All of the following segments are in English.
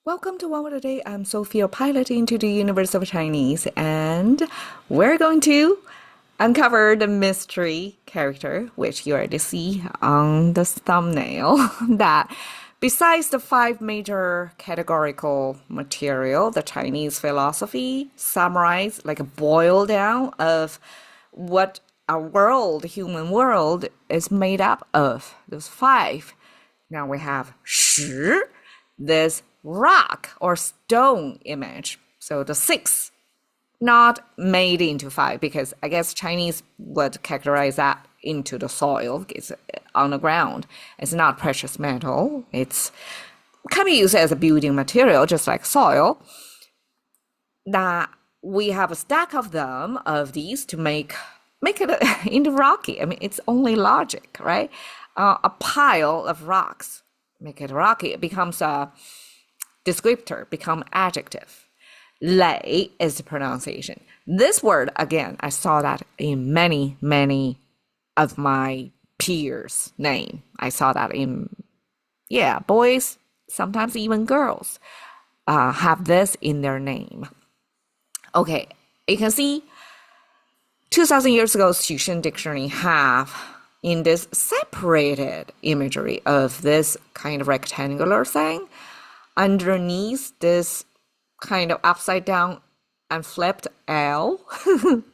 Welcome to One Word a Day. I'm Sophie, your pilot into the universe of Chinese, and we're going to uncover the mystery character, which you already see on the thumbnail, that besides the five major categorical material, the Chinese philosophy summarized like a boil down of what our world, human world, is made up of. Those five. Now we have 石, this rock or stone image. So the six, not made into five, because I guess Chinese would characterize that into the soil. It's on the ground. It's not precious metal. It's can be used as a building material, just like soil. That we have a stack of them, of these, to make it into rocky. I mean, it's only logic, right? A pile of rocks make it rocky. It becomes a descriptor, become adjective. Lei is the pronunciation. This word, again, I saw that in many of my peers' name. I saw that in, boys, sometimes even girls, have this in their name. Okay, you can see 2,000 years ago, Xushen Dictionary have in this separated imagery of this kind of rectangular thing, underneath this kind of upside down and flipped L.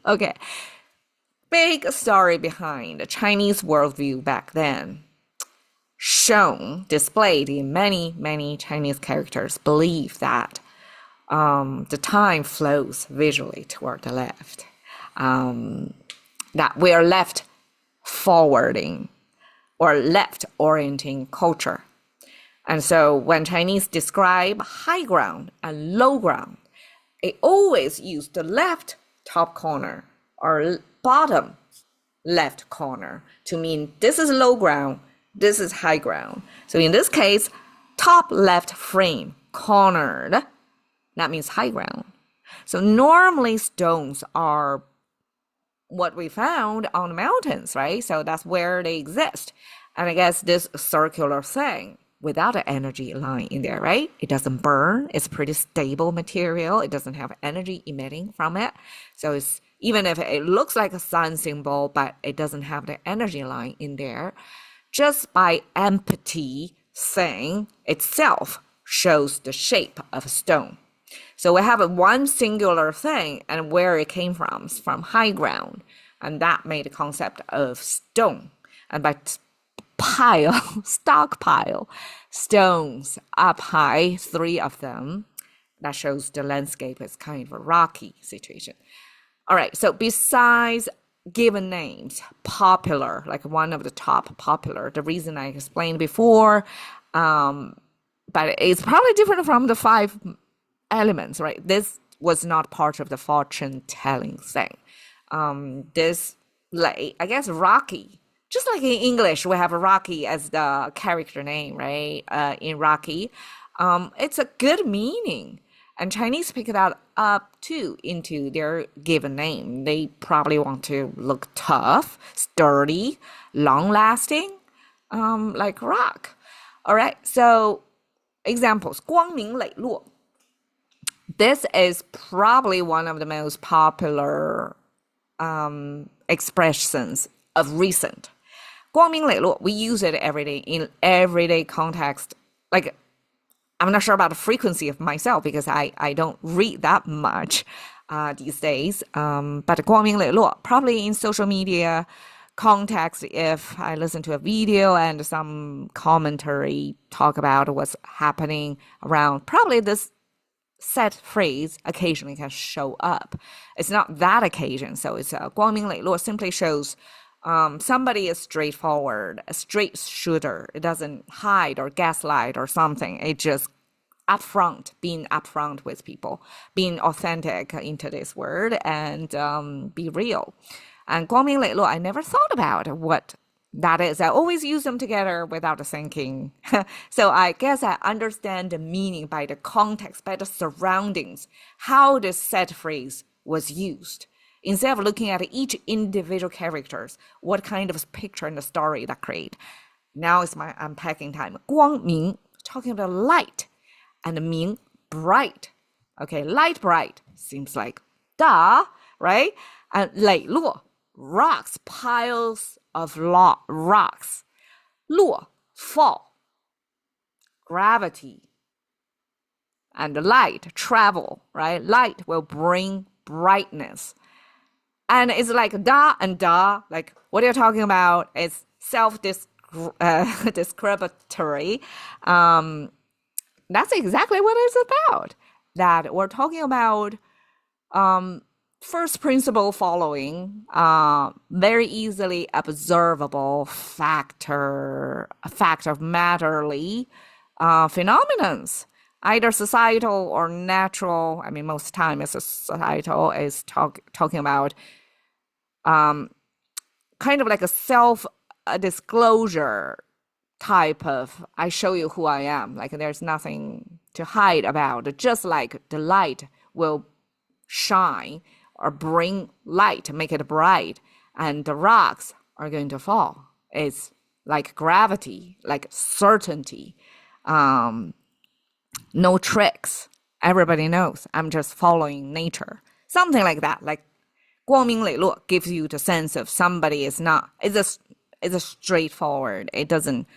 Okay. Big story behind the Chinese worldview back then. Shown, displayed in many Chinese characters, believe that the time flows visually toward the left. That we are left forwarding or left orienting culture. And so when Chinese describe high ground and low ground, they always use the left top corner or bottom left corner to mean this is low ground, this is high ground. So in this case, top left frame, cornered, that means high ground. So normally stones are what we found on the mountains, right? So that's where they exist. And I guess this circular thing without an energy line in there, right? It doesn't burn. It's pretty stable material. It doesn't have energy emitting from it. So it's even if it looks like a sun symbol, but it doesn't have the energy line in there, just by empty thing itself shows the shape of a stone. So we have one singular thing and where it came from high ground. And that made the concept of stone. And by stockpile stones up high, three of them, that shows the landscape is kind of a rocky situation. All right, so besides given names, popular, like one of the top popular, the reason I explained before, but it's probably different from the five elements, right? This was not part of the fortune telling thing. This, like, I guess Rocky, just like in English, we have Rocky as the character name, right? In Rocky, it's a good meaning. And Chinese pick that up too into their given name. They probably want to look tough, sturdy, long-lasting, like rock. All right, so examples, 光明磊落. This is probably one of the most popular expressions of recent. 光明磊落, we use it every day in everyday context. Like, I'm not sure about the frequency of myself because I don't read that much these days. But 光明磊落, probably in social media context, if I listen to a video and some commentary talk about what's happening around, probably this set phrase occasionally can show up. It's not that occasion, so it's 光明磊落 simply shows somebody is straightforward, a straight shooter. It doesn't hide or gaslight or something. It just upfront, being upfront with people, being authentic into this word and be real. And 光明磊落, I never thought about what that is. I always use them together without thinking. So I guess I understand the meaning by the context, by the surroundings, how this set phrase was used. Instead of looking at each individual characters, what kind of picture in the story that create. Now is my unpacking time. 光明, talking about light. and 明 bright. Okay, light bright seems like 大, right? And 磊落 rocks, piles of rocks. 落 fall, gravity. And light, travel, right? Light will bring brightness. And it's like da and da, like what you're talking about is self-descriptory. That's exactly what it's about. That we're talking about first principle following, very easily observable fact of matterly phenomenons, either societal or natural. I mean, most time it's societal is talking about kind of like a self-disclosure type of, I show you who I am. Like there's nothing to hide about. Just like the light will shine or bring light, make it bright, and the rocks are going to fall. It's like gravity, like certainty. No tricks. Everybody knows. I'm just following nature. Something like that. Like 光明磊落 gives you the sense of somebody is not. It's a straightforward. It doesn't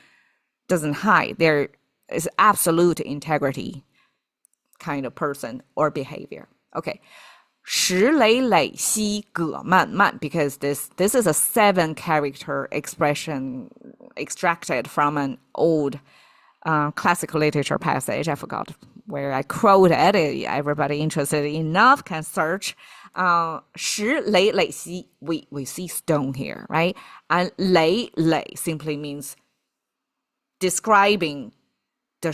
hide. There is absolute integrity kind of person or behavior. Okay. 时累累兮葛漫漫, because this is a 7-character expression extracted from an old classical literature passage. I forgot where I quoted it. Everybody interested enough can search. 时累累兮, we see stone here, right? And 累累simply means describing the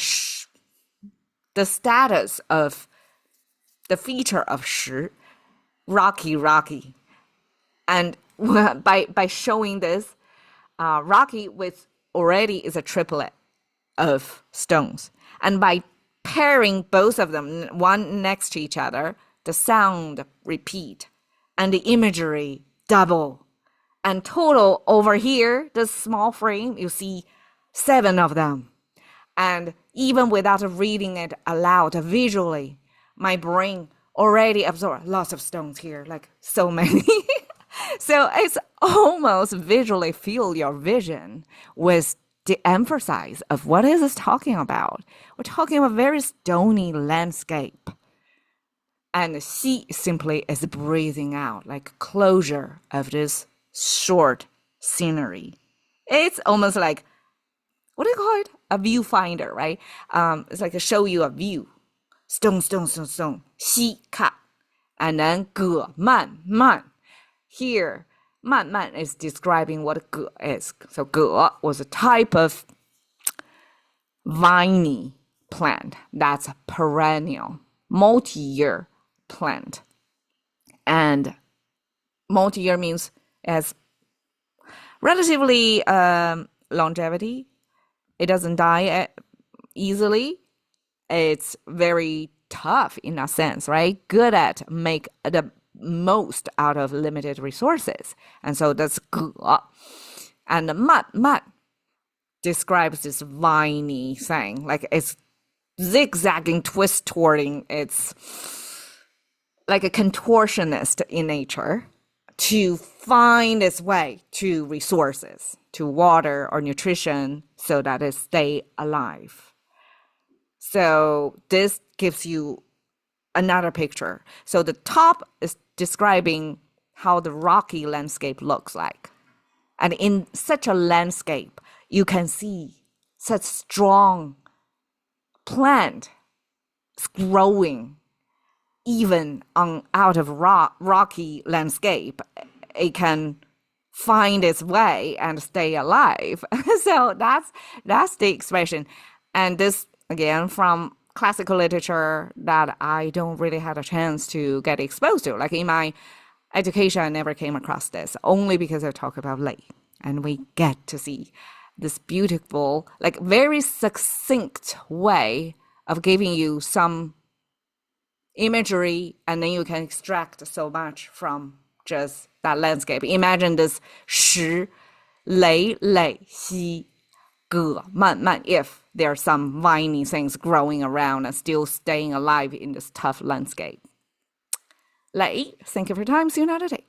status of the feature of 时, rocky. And by showing this, rocky with already is a triplet of stones. And by pairing both of them, one next to each other, the sound repeat and the imagery double. And total over here, this small frame, you see 7 of them. And even without reading it aloud visually, my brain already absorbed lots of stones here, like so many. So it's almost visually fill your vision with the emphasis of what is this talking about. We're talking about a very stony landscape. And xi simply is breathing out, like closure of this short scenery. It's almost like, what do you call it? A viewfinder, right? It's like to show you a view. Stone, xi cut. And then 葛漫漫. Here, 漫漫 is describing what 葛 is. So 葛 was a type of viney plant that's perennial, multi-year plant. And multi-year means as relatively longevity. It doesn't die easily. It's very tough in a sense, right? Good at make the most out of limited resources. And so that's 葛. And 漫漫 describes this viney thing, like it's zigzagging, twist-torting. It's like a contortionist in nature to find its way to resources, to water or nutrition, so that it stay alive. So this gives you another picture. So the top is describing how the rocky landscape looks like. And in such a landscape, you can see such strong plant growing even out of rocky landscape. It can find its way and stay alive. So that's the expression. And this, again, from classical literature that I don't really have a chance to get exposed to. Like in my education, I never came across this, only because I talk about lei. And we get to see this beautiful, like very succinct way of giving you some imagery, and then you can extract so much from just that landscape. Imagine this 时累累兮 ge, man, man, if there are some viney things growing around and still staying alive in this tough landscape. Lei, thank you for your time. See you another day.